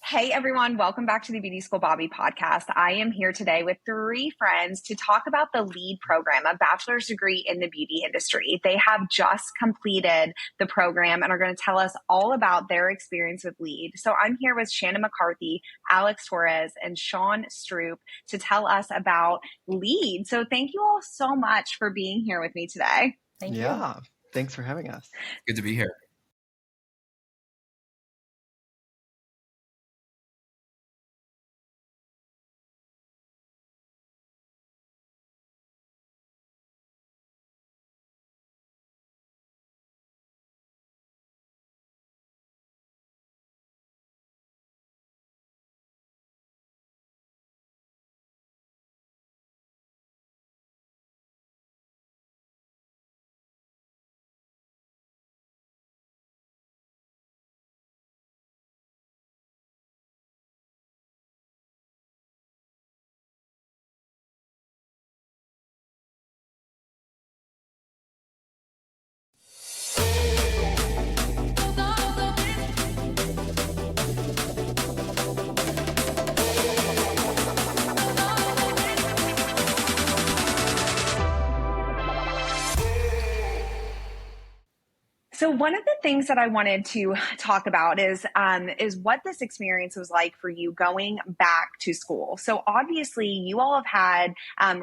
Hey everyone, welcome back to the Beauty School Bobbi podcast. I am here today with three friends to talk about the LEAD program, a bachelor's degree in the beauty industry. They have just completed the program and are going to tell us all about their experience with LEAD. So I'm here with Shannon McCarthy, Alex Torres, and Sean Stroupe to tell us about LEAD. So thank you all so much for being here with me today. Thank you. Yeah, thanks for having us. Good to be here. So one of the things that I wanted to talk about is what this experience was like for you going back to school. So obviously you all have had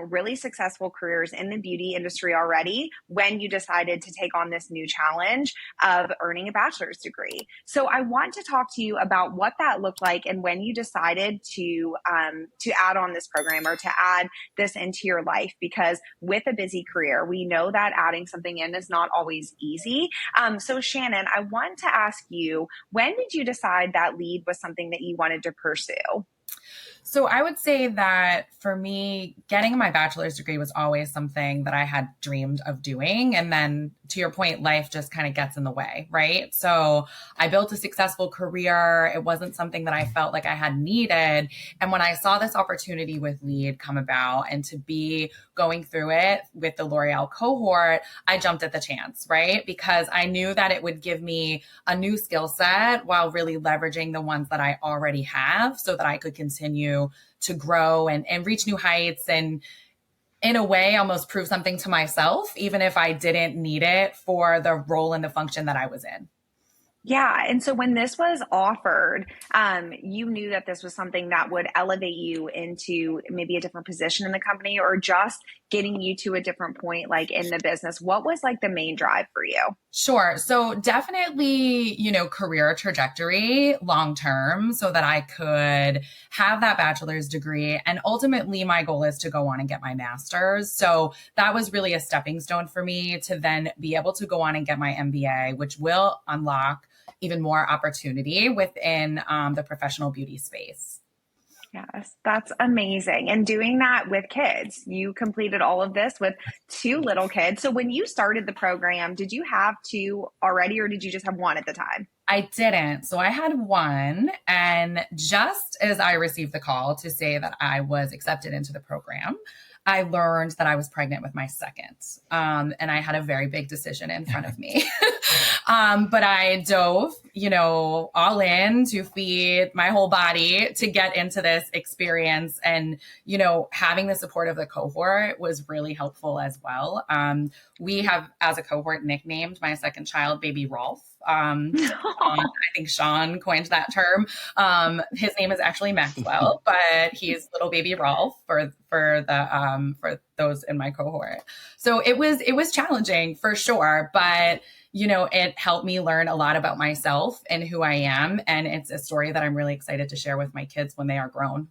really successful careers in the beauty industry already when you decided to take on this new challenge of earning a bachelor's degree. So I want to talk to you about what that looked like and when you decided to add on this program or to add this into your life, because with a busy career, we know that adding something in is not always easy. So Shannon, I want to ask you, when did you decide that LEAD was something that you wanted to pursue? So I would say that for me, getting my bachelor's degree was always something that I had dreamed of doing. And then to your point, life just kind of gets in the way, right? So I built a successful career. It wasn't something that I felt like I had needed. And when I saw this opportunity with LEAD come about and to be going through it with the L'Oreal cohort, I jumped at the chance, right? Because I knew that it would give me a new skill set while really leveraging the ones that I already have so that I could continue to grow and reach new heights and in a way almost prove something to myself, even if I didn't need it for the role and the function that I was in. Yeah. And so when this was offered, you knew that this was something that would elevate you into maybe a different position in the company or just getting you to a different point, like in the business. What was like the main drive for you? Sure. So definitely, career trajectory long term so that I could have that bachelor's degree. And ultimately my goal is to go on and get my master's. So that was really a stepping stone for me to then be able to go on and get my MBA, which will unlock even more opportunity within the professional beauty space. Yes, that's amazing. And doing that with kids, you completed all of this with two little kids. So when you started the program, did you have two already, or did you just have one at the time? I didn't. So I had one. And just as I received the call to say that I was accepted into the program, I learned that I was pregnant with my second. And I had a very big decision in front of me. But I dove, all in to feed my whole body to get into this experience. And, having the support of the cohort was really helpful as well. We have, as a cohort, nicknamed my second child Baby Rolf. I think Sean coined that term. His name is actually Maxwell, but he's little baby Rolf for those in my cohort. So it was challenging for sure, but it helped me learn a lot about myself and who I am. And it's a story that I'm really excited to share with my kids when they are grown.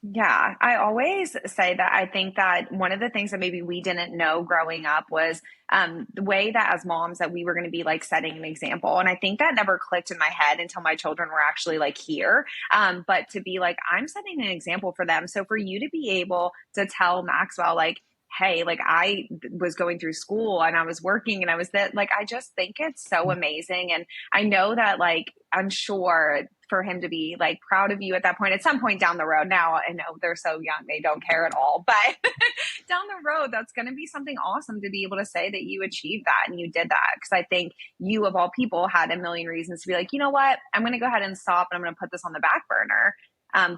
Yeah, I always say that I think that one of the things that maybe we didn't know growing up was the way that as moms that we were going to be like setting an example. And I think that never clicked in my head until my children were actually like here. But to be like, I'm setting an example for them. So for you to be able to tell Maxwell, like, hey, like I was going through school and I was working and I was that, like, I just think it's so amazing. And I know that, like, I'm sure for him to be like proud of you at that point. At some point down the road, now I know they're so young, they don't care at all, but down the road, that's going to be something awesome to be able to say that you achieved that and you did that. Because I think you, of all people, had a million reasons to be like, you know what, I'm going to go ahead and stop and I'm going to put this on the back burner.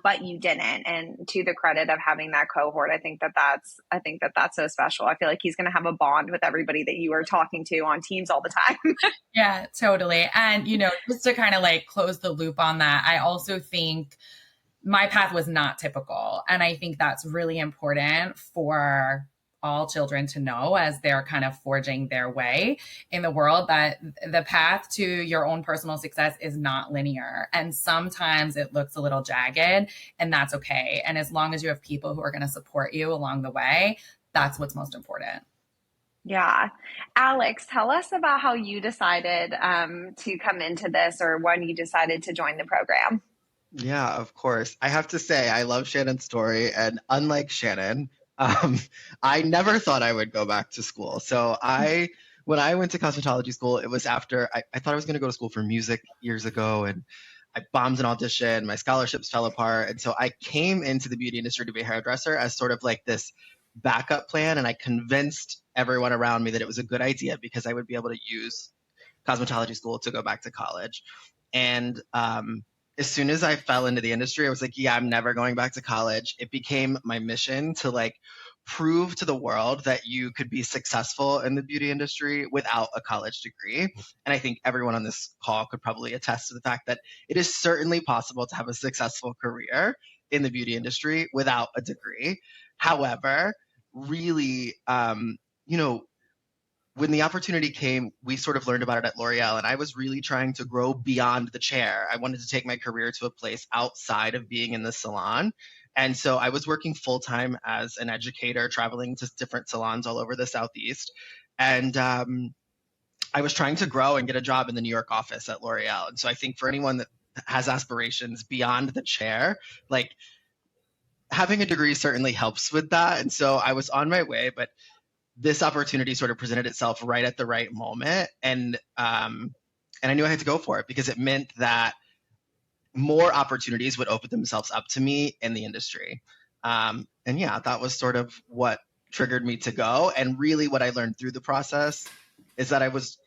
But you didn't. And to the credit of having that cohort, I think that that's so special. I feel like he's going to have a bond with everybody that you are talking to on Teams all the time. Yeah, totally. And, just to kind of like close the loop on that, I also think my path was not typical. And I think that's really important for all children to know as they're kind of forging their way in the world, that the path to your own personal success is not linear. And sometimes it looks a little jagged, and that's okay. And as long as you have people who are going to support you along the way, that's what's most important. Yeah. Alex, tell us about how you decided to come into this, or when you decided to join the program. Yeah, of course. I have to say, I love Shannon's story, and unlike Shannon, I never thought I would go back to school. So when I went to cosmetology school, it was after I thought I was going to go to school for music years ago, and I bombed an audition. My scholarships fell apart, and so I came into the beauty industry to be a hairdresser as sort of like this backup plan, and I convinced everyone around me that it was a good idea because I would be able to use cosmetology school to go back to college. And as soon as I fell into the industry, I was like, yeah, I'm never going back to college. It became my mission to like prove to the world that you could be successful in the beauty industry without a college degree. And I think everyone on this call could probably attest to the fact that it is certainly possible to have a successful career in the beauty industry without a degree. However, really, when the opportunity came, we sort of learned about it at L'Oreal, and I was really trying to grow beyond the chair. I wanted to take my career to a place outside of being in the salon. And so I was working full-time as an educator, traveling to different salons all over the Southeast. And I was trying to grow and get a job in the New York office at L'Oreal. And so I think for anyone that has aspirations beyond the chair, like having a degree certainly helps with that. And so I was on my way, but this opportunity sort of presented itself right at the right moment. And I knew I had to go for it because it meant that more opportunities would open themselves up to me in the industry. And yeah, that was sort of what triggered me to go. And really what I learned through the process is that I was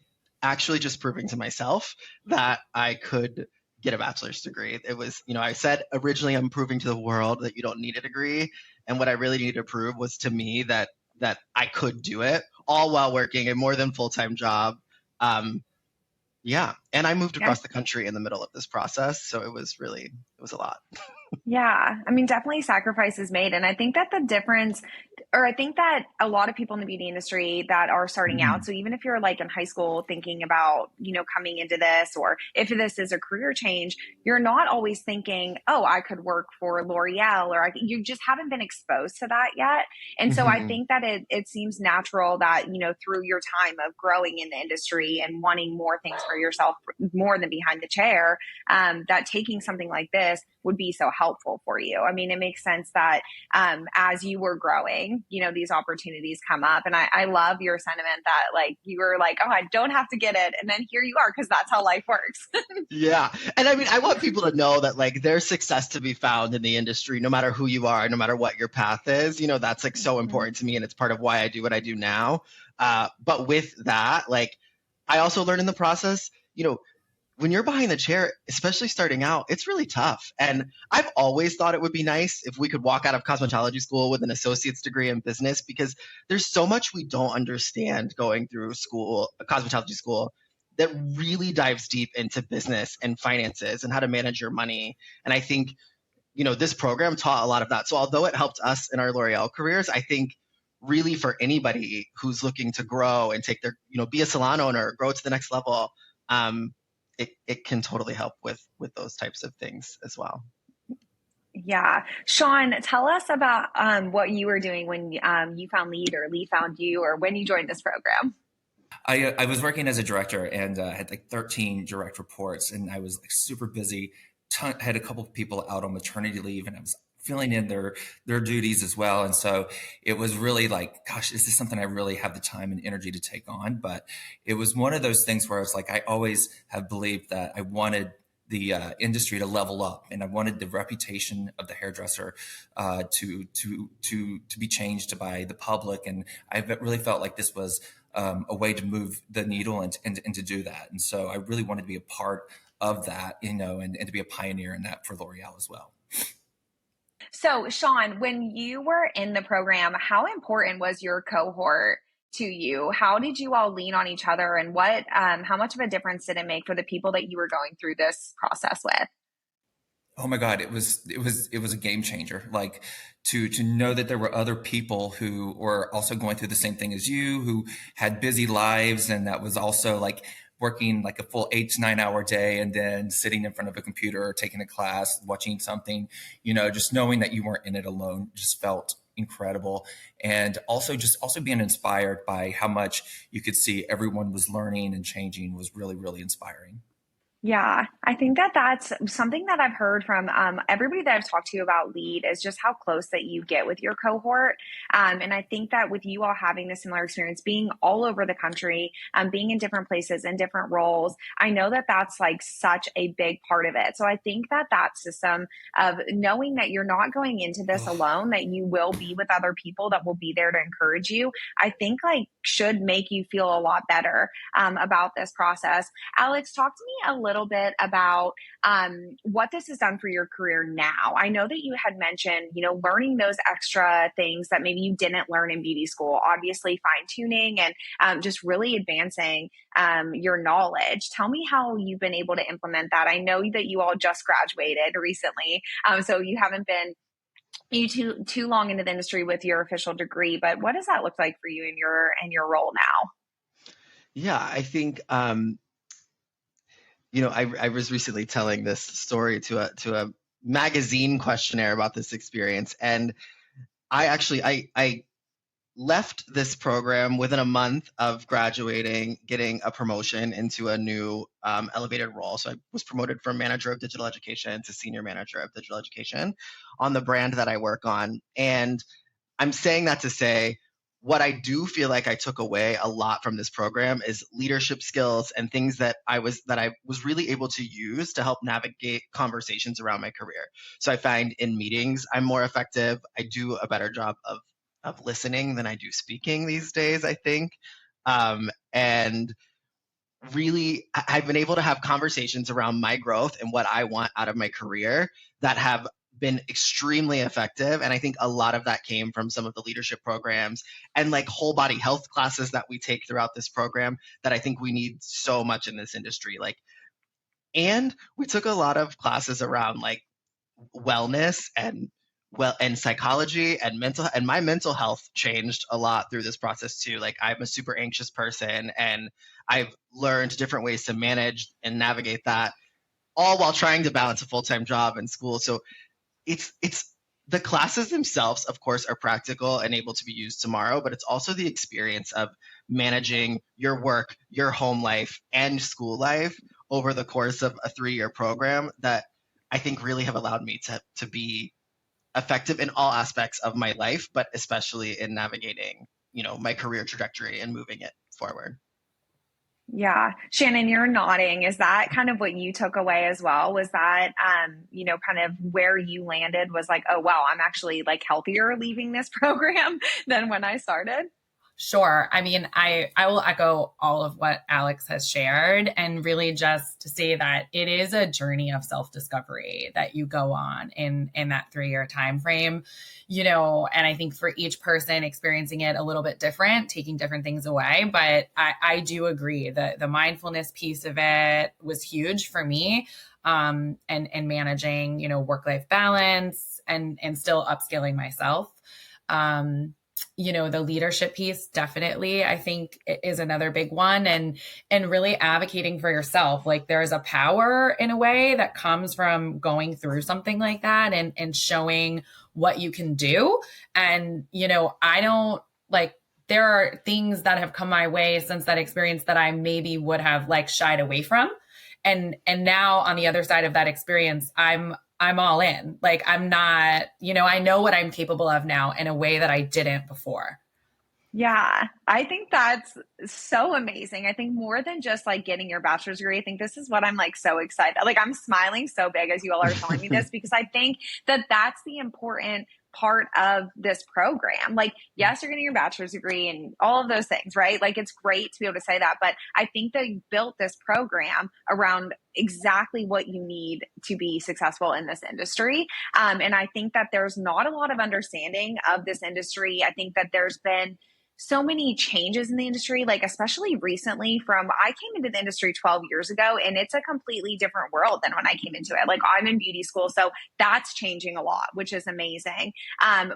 actually just proving to myself that I could get a bachelor's degree. It was, I said originally I'm proving to the world that you don't need a degree. And what I really needed to prove was to me that I could do it, all while working a more than full-time job. Yeah. And I moved across the country in the middle of this process. So it was a lot. Yeah. I mean, definitely sacrifices made. And I think that the difference, or I think that a lot of people in the beauty industry that are starting out, so even if you're like in high school thinking about, coming into this, or if this is a career change, you're not always thinking, oh, I could work for L'Oreal, or you just haven't been exposed to that yet. And so I think that it seems natural that, through your time of growing in the industry and wanting more things for yourself, more than behind the chair, that taking something like this would be so helpful for you. I mean, it makes sense that as you were growing, these opportunities come up. And I love your sentiment that like, you were like, oh, I don't have to get it. And then here you are, because that's how life works. Yeah. And I mean, I want people to know that like there's success to be found in the industry, no matter who you are, no matter what your path is, that's like so important to me. And it's part of why I do what I do now. But with that, like I also learned in the process, when you're behind the chair, especially starting out, it's really tough. And I've always thought it would be nice if we could walk out of cosmetology school with an associate's degree in business, because there's so much we don't understand going through school, cosmetology school, that really dives deep into business and finances and how to manage your money. And I think, this program taught a lot of that. So although it helped us in our L'Oreal careers, I think really for anybody who's looking to grow and take their, be a salon owner, grow to the next level, it can totally help with those types of things as well. Yeah. Sean, tell us about what you were doing when you found Lead, or Lead found you, or when you joined this program. I was working as a director and had like 13 direct reports, and I was like super busy. Had a couple of people out on maternity leave, and I was filling in their duties as well. And so it was really like, gosh, is this something I really have the time and energy to take on? But it was one of those things where I was like, I always have believed that I wanted industry to level up, and I wanted the reputation of the hairdresser to be changed by the public, and I really felt like this was a way to move the needle and to do that, and so I really wanted to be a part of that, and to be a pioneer in that for L'Oreal as well. So, Sean, when you were in the program, how important was your cohort to you? How did you all lean on each other, and how much of a difference did it make for the people that you were going through this process with? Oh my God, it was a game changer. Like to know that there were other people who were also going through the same thing as you, who had busy lives, and that was also like working like a full 8 to 9 hour day, and then sitting in front of a computer or taking a class, watching something, just knowing that you weren't in it alone just felt incredible. And also being inspired by how much you could see everyone was learning and changing was really, really inspiring. Yeah, I think that that's something that I've heard from everybody that I've talked to about LEAD is just how close that you get with your cohort. And I think that with you all having this similar experience, being all over the country, being in different places in different roles, I know that that's like such a big part of it. So I think that that system of knowing that you're not going into this alone, that you will be with other people that will be there to encourage you, I think like should make you feel a lot better about this process. Alex, talk to me a little bit about what this has done for your career now. I know that you had mentioned, learning those extra things that maybe you didn't learn in beauty school, obviously fine tuning and just really advancing your knowledge. Tell me how you've been able to implement that. I know that you all just graduated recently, so you haven't been too long into the industry with your official degree, but what does that look like for you in your role now? Yeah, I think I was recently telling this story to a magazine questionnaire about this experience, and I left this program within a month of graduating, getting a promotion into a new elevated role. So I was promoted from manager of digital education to senior manager of digital education on the brand that I work on. And I'm saying that to say, what I do feel like I took away a lot from this program is leadership skills and things that I was really able to use to help navigate conversations around my career. So I find in meetings, I'm more effective. I do a better job of listening than I do speaking these days, I think. And really, I've been able to have conversations around my growth and what I want out of my career that have been extremely effective. And I think a lot of that came from some of the leadership programs and like whole body health classes that we take throughout this program that I think we need so much in this industry. And we took a lot of classes around like wellness and psychology and my mental health changed a lot through this process too. Like I'm a super anxious person, and I've learned different ways to manage and navigate that, all while trying to balance a full-time job and school. So it's the classes themselves, of course, are practical and able to be used tomorrow, but it's also the experience of managing your work, your home life, and school life over the course of a 3-year program that I think really have allowed me to be effective in all aspects of my life, but especially in navigating, my career trajectory and moving it forward. Yeah. Shannon, you're nodding. Is that kind of what you took away as well? Was that, kind of where you landed was like, oh, wow, I'm actually like healthier leaving this program than when I started? Sure. I mean, I will echo all of what Alex has shared, and really just to say that it is a journey of self-discovery that you go on in that 3-year time frame, and I think for each person experiencing it a little bit different, taking different things away. But I do agree that the mindfulness piece of it was huge for me, and managing, work-life balance and still upskilling myself. The leadership piece definitely, I think, is another big one, and really advocating for yourself. Like there's a power in a way that comes from going through something like that and showing what you can do. And, I don't like, there are things that have come my way since that experience that I maybe would have like shied away from. And now on the other side of that experience, I'm all in. Like I'm not, I know what I'm capable of now in a way that I didn't before. Yeah, I think that's so amazing. I think more than just like getting your bachelor's degree, I think this is what I'm like so excited. Like I'm smiling so big as you all are telling me this because I think that that's the important part of this program. Like, yes, you're getting your bachelor's degree and all of those things, right? Like it's great to be able to say that, but I think that you built this program around exactly what you need to be successful in this industry. And I think that there's not a lot of understanding of this industry. I think that there's been so many changes in the industry, like especially recently from I came into the industry 12 years ago and it's a completely different world than when I came into it. Like I'm in beauty school, so that's changing a lot, which is amazing.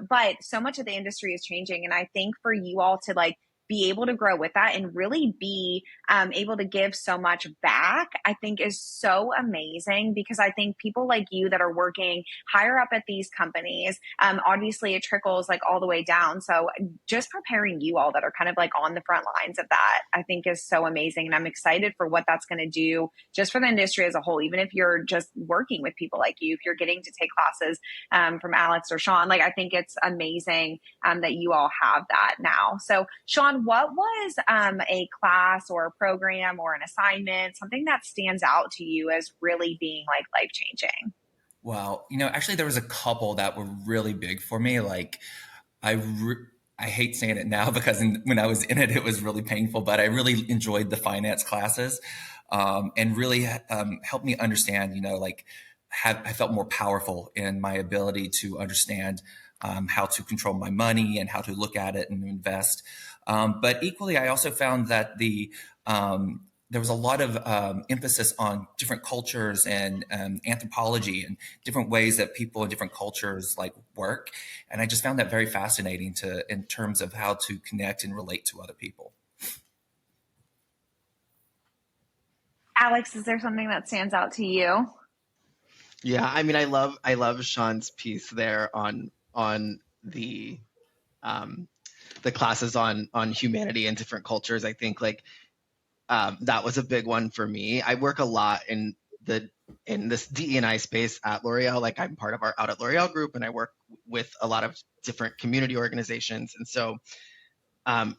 But so much of the industry is changing. And I think for you all to like be able to grow with that and really be able to give so much back, I think is so amazing because I think people like you that are working higher up at these companies, obviously it trickles like all the way down. So just preparing you all that are kind of like on the front lines of that, I think is so amazing. And I'm excited for what that's going to do just for the industry as a whole, even if you're just working with people like you, if you're getting to take classes from Alex or Sean, like I think it's amazing that you all have that now. So Sean, what was a class or a program or an assignment, something that stands out to you as really being like life changing? Wow. Actually, there was a couple that were really big for me. Like, I hate saying it now because when I was in it, it was really painful, but I really enjoyed the finance classes and really helped me understand, like, I felt more powerful in my ability to understand how to control my money and how to look at it and invest. But equally, I also found that there was a lot of emphasis on different cultures and anthropology and different ways that people in different cultures like work. And I just found that very fascinating in terms of how to connect and relate to other people. Alex, is there something that stands out to you? Yeah, I mean, I love Sean's piece there on the classes on humanity and different cultures. I think like that was a big one for me. I work a lot in this DE&I space at L'Oreal. Like I'm part of our Out at L'Oreal group, and I work with a lot of different community organizations. And so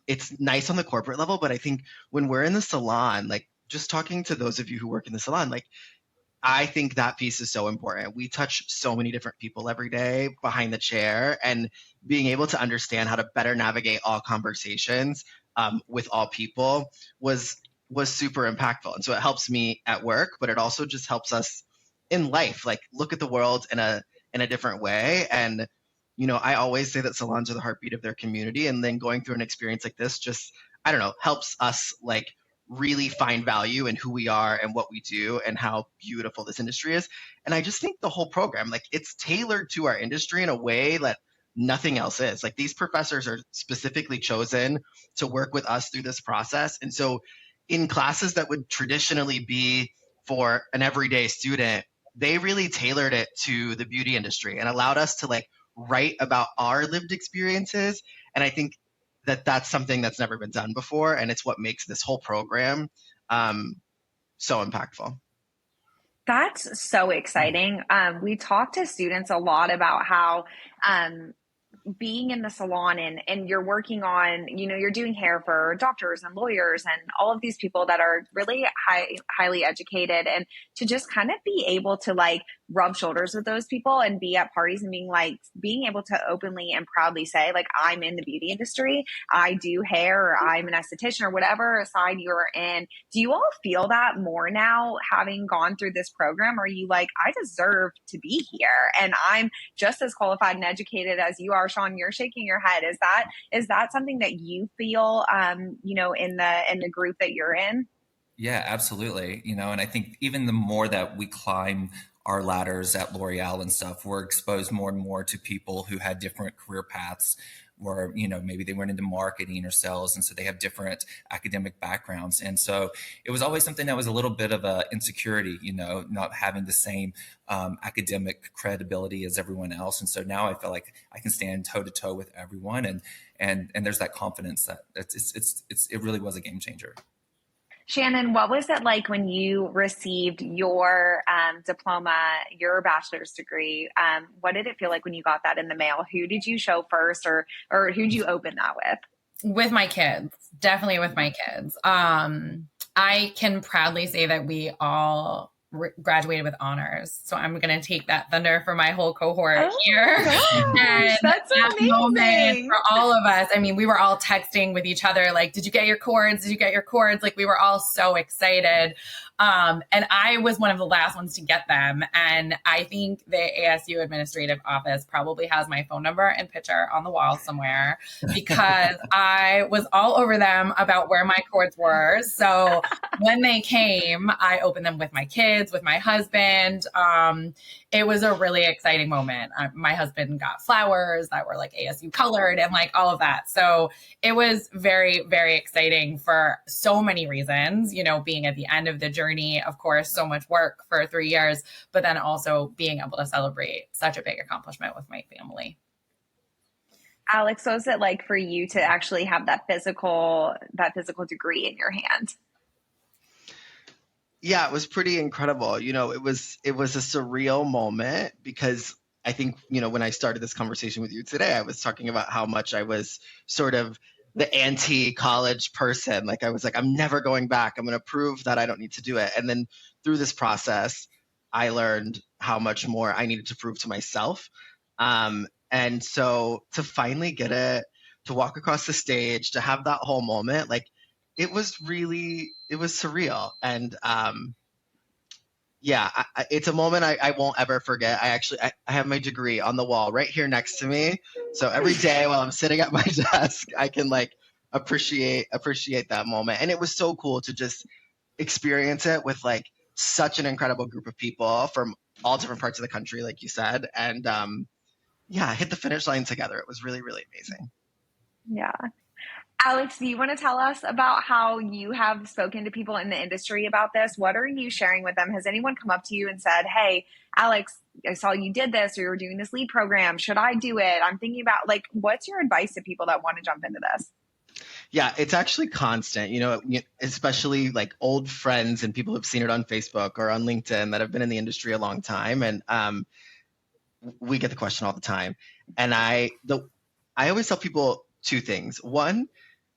it's nice on the corporate level, but I think when we're in the salon, like just talking to those of you who work in the salon, like I think that piece is so important. We touch so many different people every day behind the chair, and being able to understand how to better navigate all conversations with all people was super impactful. And so it helps me at work, but it also just helps us in life, like look at the world in a different way. And I always say that salons are the heartbeat of their community, and then going through an experience like this just, I don't know, helps us like really find value in who we are and what we do and how beautiful this industry is. And I just think the whole program, like it's tailored to our industry in a way that nothing else is. Like these professors are specifically chosen to work with us through this process. And so in classes that would traditionally be for an everyday student, they really tailored it to the beauty industry and allowed us to like write about our lived experiences. And I think that that's something that's never been done before, and it's what makes this whole program so impactful. That's so exciting. We talk to students a lot about how being in the salon and you're working on, you're doing hair for doctors and lawyers and all of these people that are really highly educated, and to just kind of be able to like rub shoulders with those people and be at parties and being able to openly and proudly say like, I'm in the beauty industry, I do hair, or I'm an esthetician, or whatever side you're in. Do you all feel that more now having gone through this program? Or are you like, I deserve to be here and I'm just as qualified and educated as you are? Sean, you're shaking your head. Is that something that you feel, in the group that you're in? Yeah, absolutely. And I think even the more that we climb our ladders at L'Oreal and stuff, we're exposed more and more to people who had different career paths, where, maybe they went into marketing or sales. And so they have different academic backgrounds. And so it was always something that was a little bit of a insecurity, not having the same academic credibility as everyone else. And so now I feel like I can stand toe to toe with everyone. And there's that confidence that it really was a game changer. Shannon, what was it like when you received your diploma, your bachelor's degree? What did it feel like when you got that in the mail? Who did you show first, or who did you open that with? With my kids, definitely with my kids. I can proudly say that we all graduated with honors. So I'm going to take that thunder for my whole cohort here. Gosh, And that's that moment amazing. for all of us. I mean, we were all texting with each other, like, did you get your cords? Did you get your cords? Like, we were all so excited. And I was one of the last ones to get them. And I think the ASU administrative office probably has my phone number and picture on the wall somewhere, because I was all over them about where my cords were. So when they came, I opened them with my kids, with my husband. It was a really exciting moment. My husband got flowers that were like ASU colored and like all of that. So it was very, very exciting for so many reasons, you know, being at the end of the journey, of course, so much work for 3 years, but then also being able to celebrate such a big accomplishment with my family. Alex, what was it like for you to actually have that physical degree in your hand? Yeah, it was pretty incredible. You know, it was a surreal moment, because I think, you know, when I started this conversation with you today, I was talking about how much I was sort of the anti-college person. Like, I was like, I'm never going back. I'm going to prove that I don't need to do it. And then through this process, I learned how much more I needed to prove to myself. And so to finally get it, to walk across the stage, to have that whole moment, like, it was surreal. And yeah, it's a moment I won't ever forget. I have my degree on the wall right here next to me. So every day while I'm sitting at my desk, I can like appreciate that moment. And it was so cool to just experience it with like such an incredible group of people from all different parts of the country, like you said. And yeah, hit the finish line together. It was really, really amazing. Yeah. Alex, do you want to tell us about how you have spoken to people in the industry about this? What are you sharing with them? Has anyone come up to you and said, hey, Alex, I saw you did this, or you were doing this lead program. Should I do it? I'm thinking about, like, what's your advice to people that want to jump into this? Yeah, it's actually constant, you know, especially like old friends and people who've seen it on Facebook or on LinkedIn that have been in the industry a long time. And we get the question all the time. And I always tell people two things. One,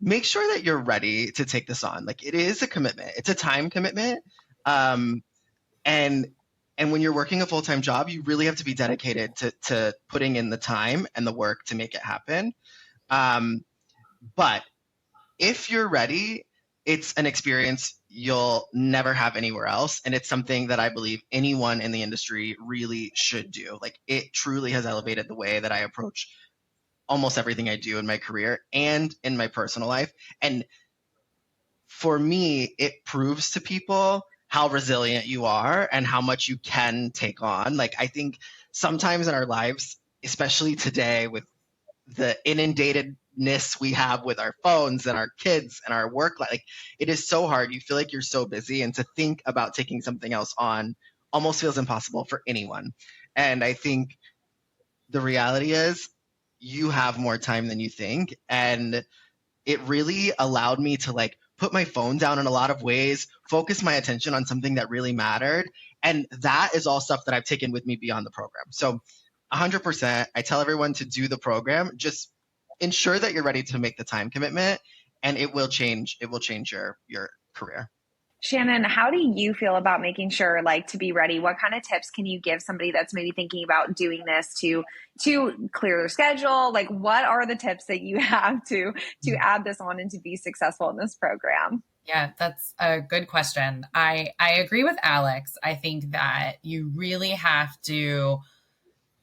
make sure that you're ready to take this on. Like, it is a commitment. It's a time commitment. And when you're working a full-time job, you really have to be dedicated to putting in the time and the work to make it happen. But if you're ready, it's an experience you'll never have anywhere else. And it's something that I believe anyone in the industry really should do. Like, it truly has elevated the way that I approach almost everything I do in my career and in my personal life. And for me, it proves to people how resilient you are and how much you can take on. Like, I think sometimes in our lives, especially today with the inundatedness we have with our phones and our kids and our work, like, it is so hard. You feel like you're so busy, and to think about taking something else on almost feels impossible for anyone. And I think the reality is, you have more time than you think. And it really allowed me to like put my phone down in a lot of ways, focus my attention on something that really mattered. And that is all stuff that I've taken with me beyond the program. So 100%, I tell everyone to do the program. Just ensure that you're ready to make the time commitment, and it will change your career. Shannon, how do you feel about making sure, like, to be ready? What kind of tips can you give somebody that's maybe thinking about doing this to clear their schedule? Like, what are the tips that you have to add this on and to be successful in this program? Yeah, that's a good question. I agree with Alex. I think that you really have to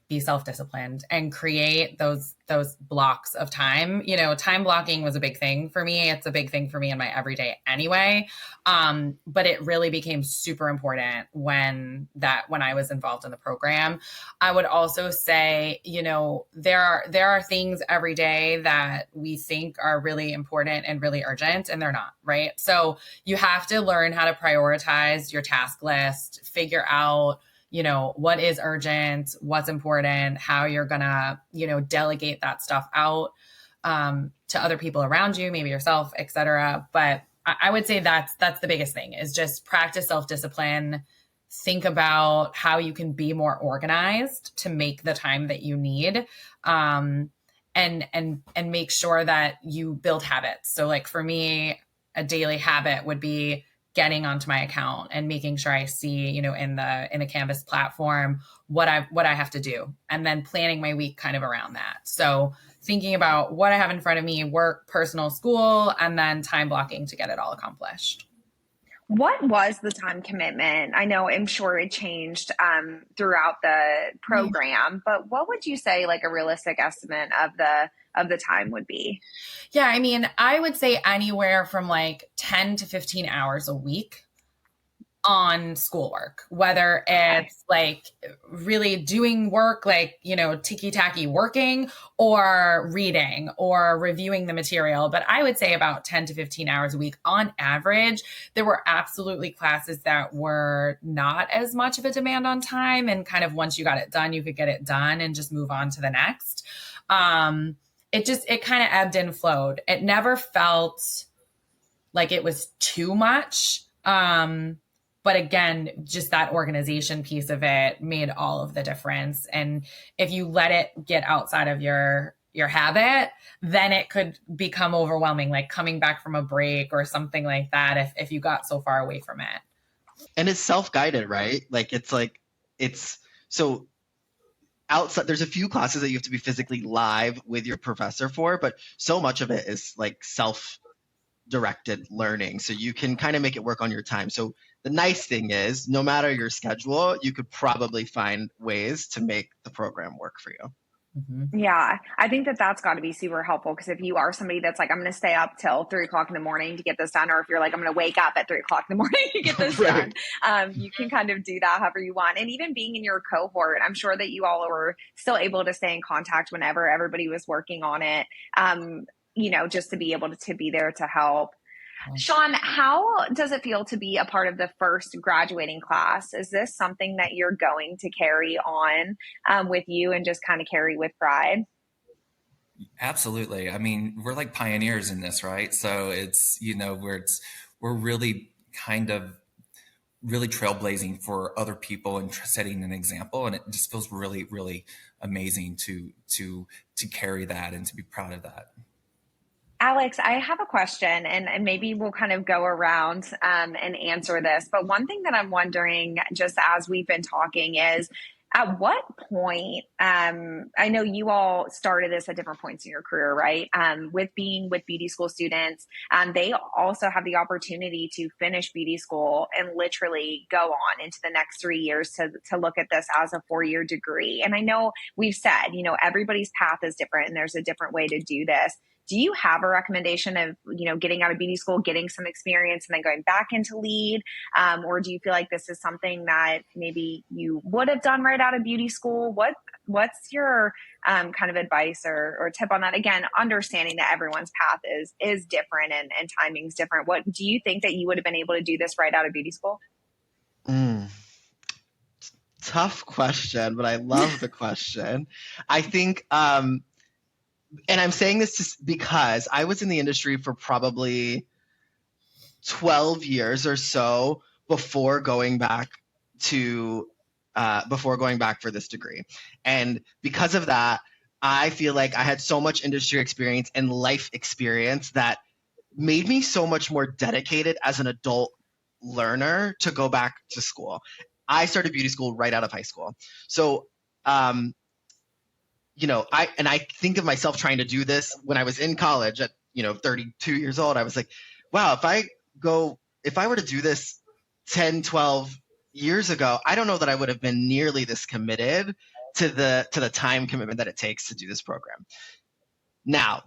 be self-disciplined and create those blocks of time. You know, time blocking was a big thing for me. It's a big thing for me in my everyday anyway. But it really became super important when I was involved in the program. I would also say, you know, there are things every day that we think are really important and really urgent, and they're not, right? So you have to learn how to prioritize your task list, figure out, you know, what is urgent, what's important, how you're gonna, you know, delegate that stuff out to other people around you, maybe yourself, et cetera. But I would say that's the biggest thing, is just practice self-discipline. Think about how you can be more organized to make the time that you need. and make sure that you build habits. So like for me, a daily habit would be getting onto my account and making sure I see, you know, in the Canvas platform, what I have to do, and then planning my week kind of around that. So thinking about what I have in front of me, work, personal, school, and then time blocking to get it all accomplished. What was the time commitment? I'm sure it changed throughout the program, but what would you say like a realistic estimate of the time would be? Yeah, I mean, I would say anywhere from like 10 to 15 hours a week on schoolwork, whether it's like really doing work, like, you know, ticky-tacky working or reading or reviewing the material. But I would say about 10 to 15 hours a week on average. There were absolutely classes that were not as much of a demand on time. And kind of once you got it done, you could get it done and just move on to the next. It kind of ebbed and flowed. It never felt like it was too much. But again, just that organization piece of it made all of the difference. And if you let it get outside of your habit, then it could become overwhelming, like coming back from a break or something like that if you got so far away from it. And it's self-guided, right? It's so outside, there's a few classes that you have to be physically live with your professor for, but so much of it is like self-directed learning. So you can kind of make it work on your time. So the nice thing is, no matter your schedule, you could probably find ways to make the program work for you. Mm-hmm. Yeah, I think that's got to be super helpful, because if you are somebody that's like, I'm going to stay up till 3:00 in the morning to get this done, or if you're like, I'm going to wake up at 3:00 in the morning to get this done, you can kind of do that however you want. And even being in your cohort, I'm sure that you all were still able to stay in contact whenever everybody was working on it, just to be able to be there to help. Sean, how does it feel to be a part of the first graduating class? Is this something that you're going to carry on with you and just kind of carry with pride? Absolutely. I mean, we're like pioneers in this, right? So it's, we're really kind of really trailblazing for other people and setting an example. And it just feels really, really amazing to carry that and to be proud of that. Alex, I have a question, and maybe we'll kind of go around and answer this. But one thing that I'm wondering, just as we've been talking, is at what point, I know you all started this at different points in your career, right? With being with beauty school students, they also have the opportunity to finish beauty school and literally go on into the next 3 years to look at this as a 4-year degree. And I know we've said, everybody's path is different and there's a different way to do this. Do you have a recommendation of, getting out of beauty school, getting some experience, and then going back into lead? Or do you feel like this is something that maybe you would have done right out of beauty school? What's your kind of advice or tip on that? Again, understanding that everyone's path is different and timing's different. What do you think that you would have been able to do this right out of beauty school? Tough question, but I love the question. I think, and I'm saying this just because I was in the industry for probably 12 years or so before going back for this degree. And because of that, I feel like I had so much industry experience and life experience that made me so much more dedicated as an adult learner to go back to school. I started beauty school right out of high school. So, I think of myself trying to do this when I was in college at, 32 years old. I was like, wow, if I were to do this 10, 12 years ago, I don't know that I would have been nearly this committed to the time commitment that it takes to do this program. Now,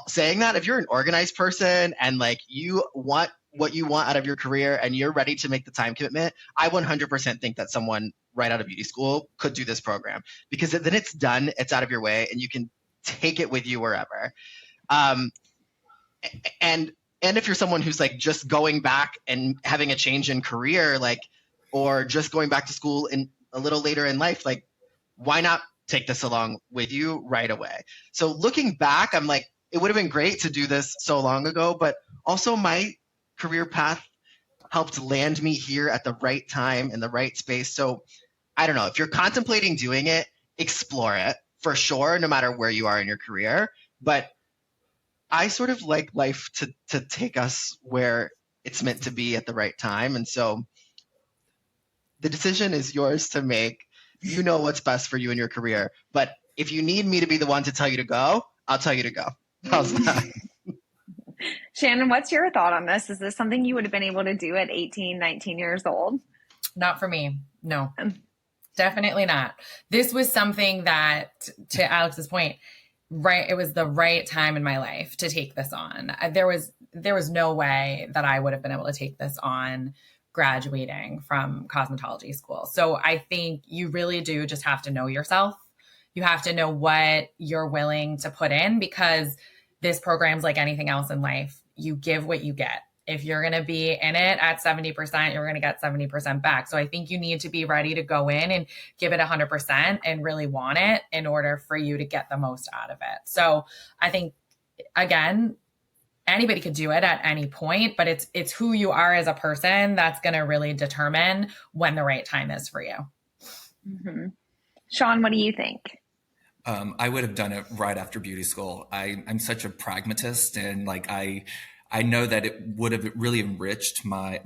saying that, if you're an organized person and like you want what you want out of your career and you're ready to make the time commitment, I 100% think that someone right out of beauty school could do this program, because then it's done, it's out of your way, and you can take it with you wherever. And if you're someone who's like just going back and having a change in career, or just going back to school in a little later in life, like, why not take this along with you right away? So looking back, I'm like, it would have been great to do this so long ago, but also my career path helped land me here at the right time in the right space. So I don't know, if you're contemplating doing it, explore it for sure, no matter where you are in your career. But I sort of like life to take us where it's meant to be at the right time. And so the decision is yours to make. You know what's best for you in your career. But if you need me to be the one to tell you to go, I'll tell you to go. How's that? Shannon, what's your thought on this? Is this something you would have been able to do at 18, 19 years old? Not for me. No, definitely not. This was something that, to Alex's point, right, it was the right time in my life to take this on. There was no way that I would have been able to take this on graduating from cosmetology school. So I think you really do just have to know yourself. You have to know what you're willing to put in, because this program's like anything else in life. You give what you get. If you're going to be in it at 70%, you're going to get 70% back. So I think you need to be ready to go in and give it 100% and really want it in order for you to get the most out of it. So I think, again, anybody could do it at any point, but it's who you are as a person that's going to really determine when the right time is for you. Mm-hmm. Sean, what do you think? I would have done it right after beauty school. I'm such a pragmatist, and like I know that it would have really enriched my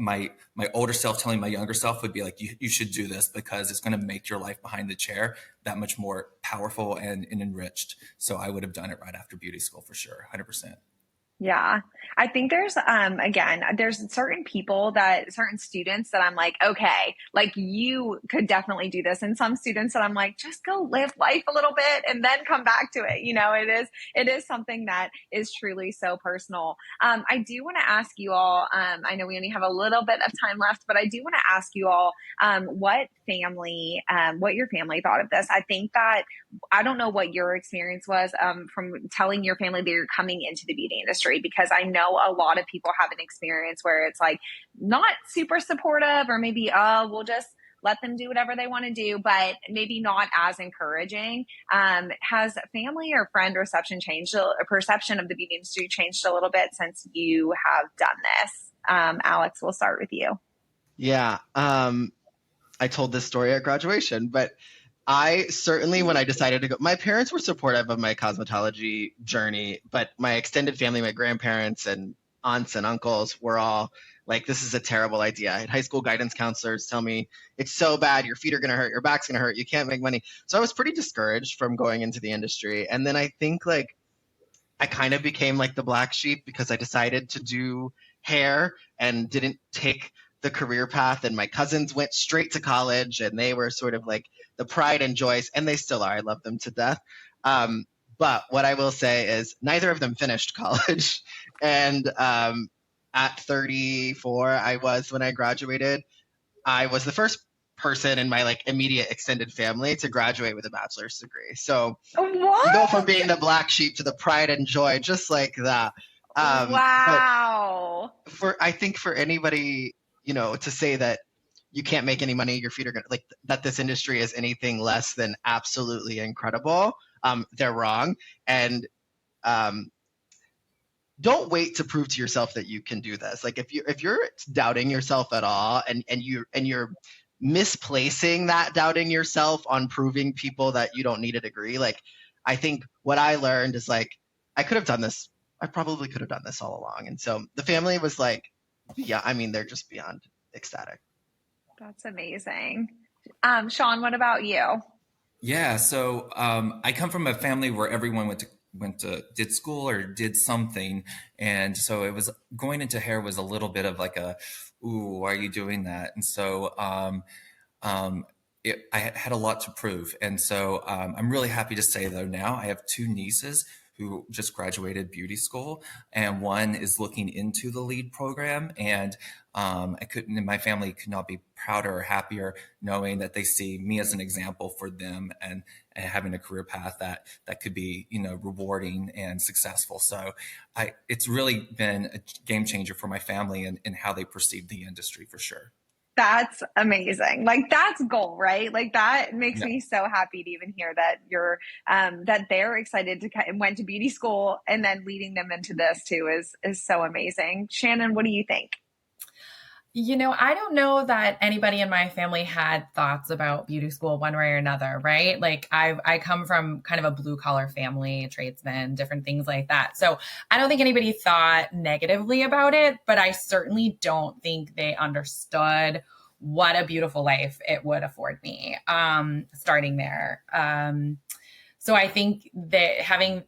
older self. Telling my younger self would be like, you should do this because it's going to make your life behind the chair that much more powerful and enriched. So I would have done it right after beauty school for sure, 100%. Yeah. I think there's, again, there's certain students that I'm like, okay, like you could definitely do this. And some students that I'm like, just go live life a little bit and then come back to it. It is something that is truly so personal. I do want to ask you all, I know we only have a little bit of time left, but I do want to ask you all, what your family thought of this. I think that, I don't know what your experience was, from telling your family that you're coming into the beauty industry, because I know a lot of people have an experience where it's like not super supportive, or maybe, we'll just let them do whatever they want to do, but maybe not as encouraging. Has family or friend perception of the beauty industry changed a little bit since you have done this? Alex, we'll start with you. Yeah. I told this story at graduation, but I certainly, when I decided to go, my parents were supportive of my cosmetology journey, but my extended family, my grandparents and aunts and uncles were all like, this is a terrible idea. I had high school guidance counselors tell me, it's so bad. Your feet are going to hurt. Your back's going to hurt. You can't make money. So I was pretty discouraged from going into the industry. And then I think like I kind of became like the black sheep because I decided to do hair and didn't take the career path. And my cousins went straight to college, and they were sort of like the pride and joys, and they still are. I love them to death. But what I will say is neither of them finished college. And at 34, I was when I graduated. I was the first person in my like immediate extended family to graduate with a bachelor's degree. So you go from being the black sheep to the pride and joy, just like that. Wow. I think for anybody, to say that you can't make any money, your feet are gonna that this industry is anything less than absolutely incredible, they're wrong. And don't wait to prove to yourself that you can do this. Like if you're doubting yourself at all, and you're misplacing that doubting yourself on proving people that you don't need a degree, like I think what I learned is like I could have done this. I probably could have done this all along. And so the family was like, yeah, I mean, they're just beyond ecstatic. That's amazing. Sean, what about you? Yeah, so I come from a family where everyone did school or did something, and so it was going into hair was a little bit of like a, ooh, why are you doing that? And so I had a lot to prove, and so I'm really happy to say though now I have two nieces who just graduated beauty school, and one is looking into the lead program. And my family could not be prouder or happier knowing that they see me as an example for them, and having a career path that could be, rewarding and successful. So it's really been a game changer for my family and how they perceive the industry for sure. That's amazing. Like that's goal, right? Like that makes me so happy to even hear that that they're excited to went to beauty school, and then leading them into this too is so amazing. Shannon, what do you think? I don't know that anybody in my family had thoughts about beauty school one way or another, right? Like I come from kind of a blue collar family, tradesmen, different things like that. So I don't think anybody thought negatively about it, but I certainly don't think they understood what a beautiful life it would afford me, starting there. So I think that having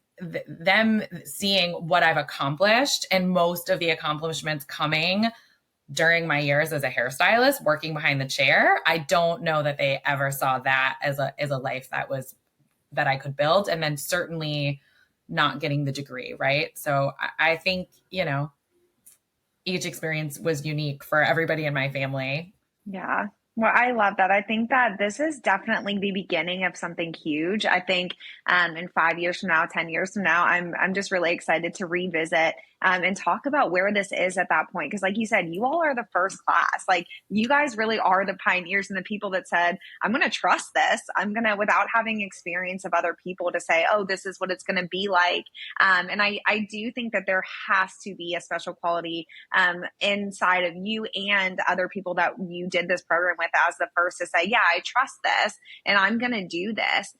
them seeing what I've accomplished, and most of the accomplishments coming during my years as a hairstylist working behind the chair, I don't know that they ever saw that as a life that I could build. And then certainly not getting the degree, right? So I think, each experience was unique for everybody in my family. Yeah. Well, I love that. I think that this is definitely the beginning of something huge. I think in 5 years from now, 10 years from now, I'm just really excited to revisit and talk about where this is at that point. Because like you said, you all are the first class. Like you guys really are the pioneers and the people that said, I'm going to trust this. I'm going to, without having experience of other people, to say, oh, this is what it's going to be like. And I do think that there has to be a special quality inside of you and other people that you did this program with as the first to say, yeah, I trust this and I'm going to do this.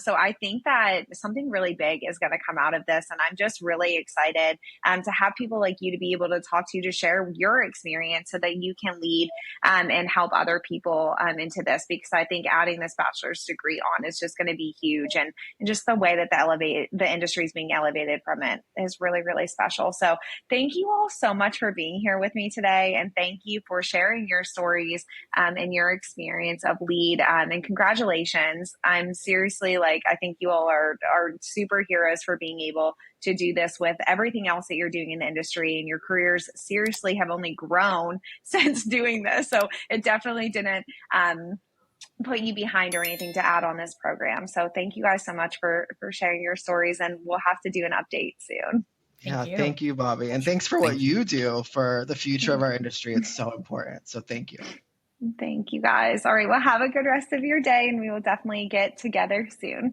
So I think that something really big is going to come out of this. And I'm just really excited to have people like you to be able to talk to share your experience so that you can lead and help other people into this, because I think adding this bachelor's degree on is just going to be huge. And just the way that the industry is being elevated from it is really, really special. So thank you all so much for being here with me today. And thank you for sharing your stories and your experience of lead. And congratulations. I'm seriously I think you all are superheroes for being able to do this with everything else that you're doing in the industry, and your careers seriously have only grown since doing this. So it definitely didn't put you behind or anything to add on this program. So thank you guys so much for sharing your stories, and we'll have to do an update soon. Thank you, Bobbi. And thanks for what you do for the future of our industry. It's so important. So thank you. Thank you guys. All right. Well, have a good rest of your day, and we will definitely get together soon.